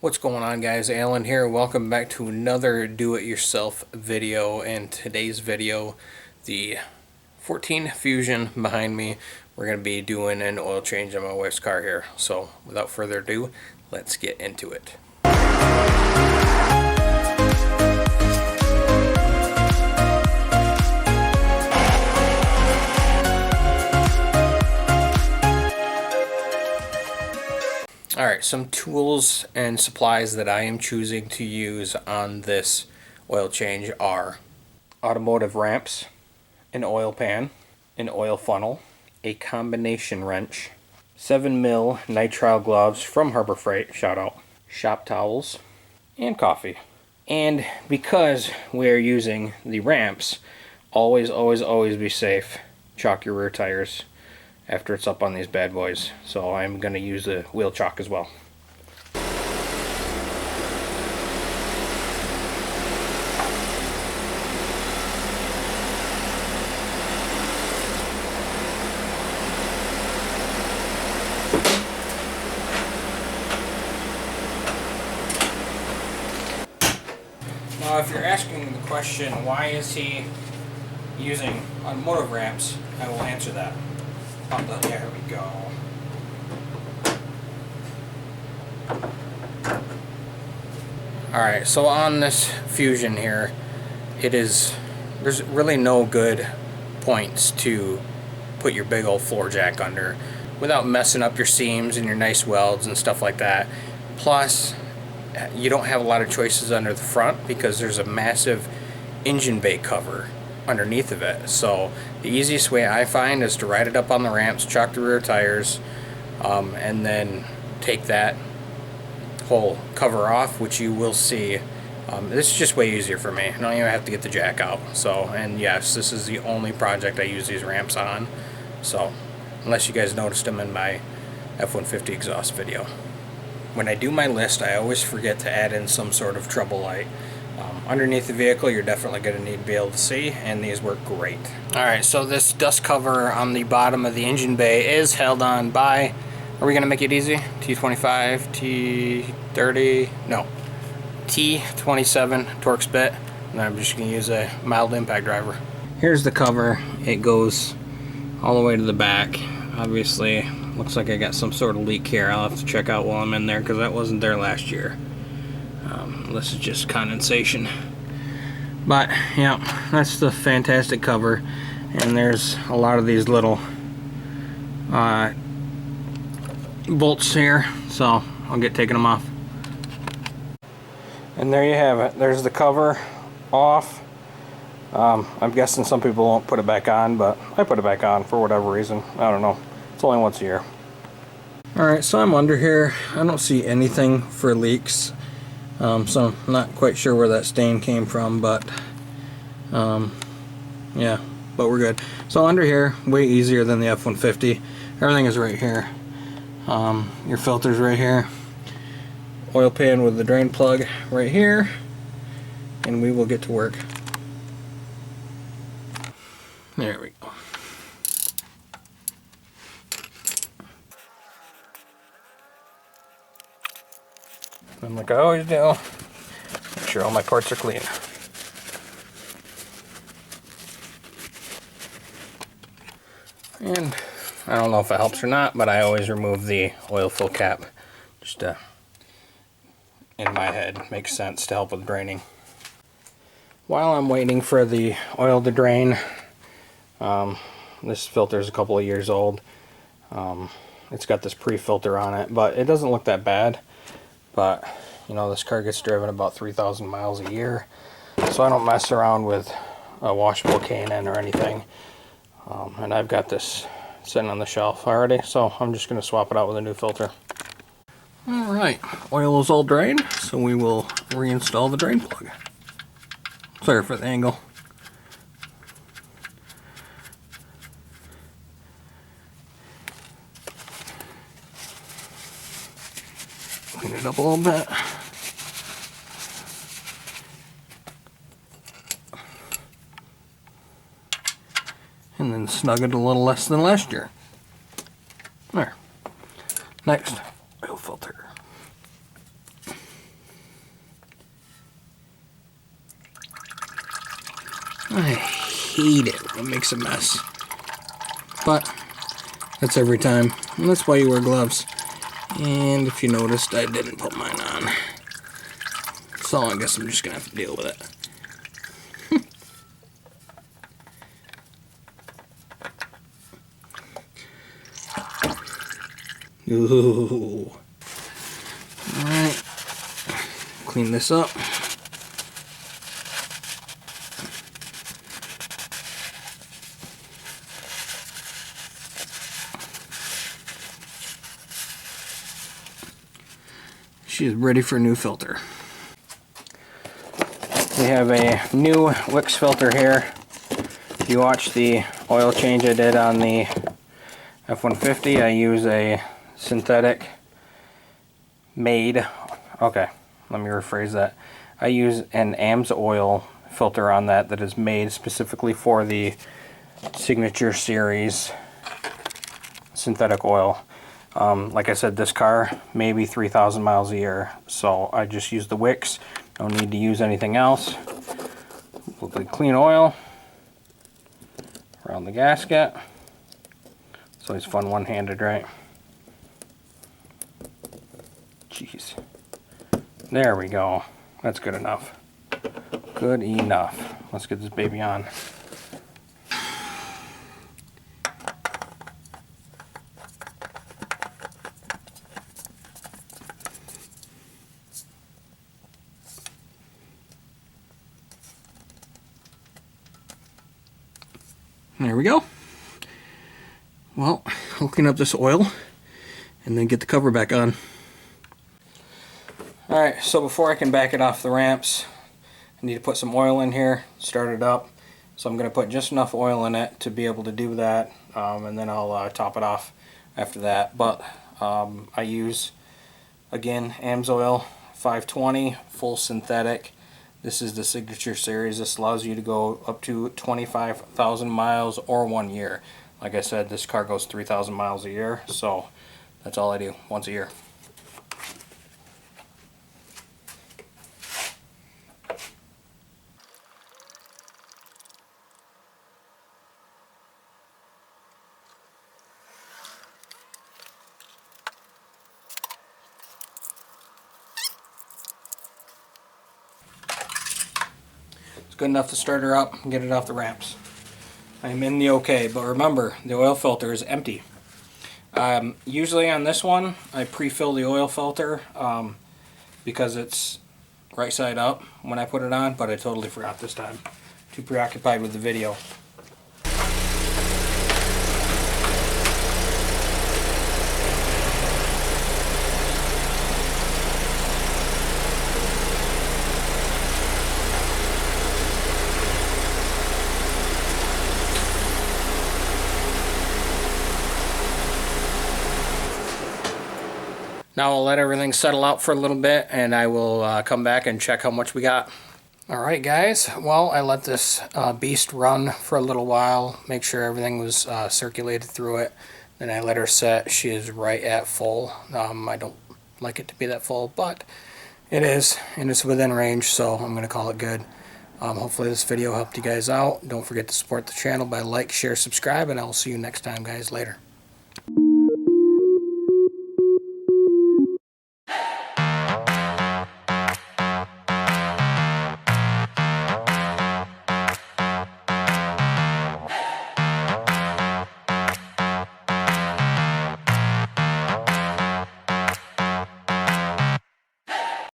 What's going on, guys? Alan here. Welcome back to another do-it-yourself video. And today's video, the 14 Fusion behind me, we're going to be doing an oil change on my wife's car here. So without further ado, let's get into it. Alright, some tools and supplies that I am choosing to use on this oil change are automotive ramps, an oil pan, an oil funnel, a combination wrench, 7mm nitrile gloves from Harbor Freight, shout out, shop towels, and coffee. And because we are using the ramps, always be safe. Chalk your rear tires after it's up on these bad boys. So I'm going to use the wheel chalk as well. Now if you're asking the question, why is he using automotive ramps, I will answer that. There we go. Alright, so on this Fusion here, there's really no good points to put your big old floor jack under without messing up your seams and your nice welds and stuff like that. Plus, you don't have a lot of choices under the front because there's a massive engine bay cover underneath of it. So the easiest way I find is to ride it up on the ramps, chalk the rear tires, and then take that whole cover off, which you will see. This is just way easier for me. I don't even have to get the jack out. So, and yes, this is the only project I use these ramps on. So, unless you guys noticed them in my F-150 exhaust video. When I do my list, I always forget to add in some sort of trouble light. Underneath the vehicle, you're definitely going to need to be able to see, and these work great. Alright, so this dust cover on the bottom of the engine bay is held on by, are we going to make it easy? T25, T30, no, T27 Torx bit, and I'm just going to use a mild impact driver. Here's the cover. It goes all the way to the back. Obviously, looks like I got some sort of leak here. I'll have to check out while I'm in there because that wasn't there last year. This is just condensation. But yeah, that's the fantastic cover, and there's a lot of these little bolts here, so I'll get taking them off. And there you have it. There's the cover off. I'm guessing some people won't put it back on, but I put it back on for whatever reason. I don't know. It's only once a year. Alright, so I'm under here. I don't see anything for leaks. So I'm not quite sure where that stain came from, but yeah, but we're good. So under here, way easier than the F-150. Everything is right here. Your filter's right here. Oil pan with the drain plug right here, and we will get to work. There we go. And like I always do, make sure all my parts are clean. And I don't know if it helps or not, but I always remove the oil fill cap. Just in my head, makes sense to help with draining. While I'm waiting for the oil to drain, this filter is a couple of years old. It's got this pre-filter on it, but it doesn't look that bad. But, you know, this car gets driven about 3,000 miles a year, so I don't mess around with a washable K&N or anything. And I've got this sitting on the shelf already, so I'm just going to swap it out with a new filter. Alright, oil is all drained, so we will reinstall the drain plug. Sorry for the angle. Clean it up a little bit. And then snug it a little less than last year. There. Next, oil filter. I hate it when it makes a mess. But that's every time. And that's why you wear gloves. And if you noticed, I didn't put mine on. So I guess I'm just going to have to deal with it. Ooh. Alright. Clean this up. She is ready for a new filter. We have a new Wix filter here. If you watch the oil change I did on the F-150, I use a synthetic made, okay, let me rephrase that. I use an AMSOIL filter on that is made specifically for the Signature Series synthetic oil. Like I said, this car maybe 3,000 miles a year, so I just use the Wix. No need to use anything else. A little clean oil around the gasket. It's always fun one-handed, right? Jeez. There we go. That's good enough. Good enough. Let's get this baby on. There we go. Well, I'll clean up this oil and then get the cover back on. Alright, so before I can back it off the ramps, I need to put some oil in here, start it up. So I'm going to put just enough oil in it to be able to do that, and then I'll top it off after that. But I use, again, AMSOIL 520, full synthetic. This is the Signature Series. This allows you to go up to 25,000 miles or 1 year. Like I said, this car goes 3,000 miles a year, so that's all I do, once a year. It's good enough to start her up and get it off the ramps. I'm in the okay, but remember, the oil filter is empty. Usually on this one, I pre-fill the oil filter because it's right side up when I put it on, but I totally forgot this time. Too preoccupied with the video. Now I'll let everything settle out for a little bit and I will come back and check how much we got. Alright guys, well I let this beast run for a little while, make sure everything was circulated through it. Then I let her set. She is right at full. I don't like it to be that full, but it is, and it's within range, so I'm going to call it good. Hopefully this video helped you guys out. Don't forget to support the channel by like, share, subscribe, and I will see you next time guys. Later.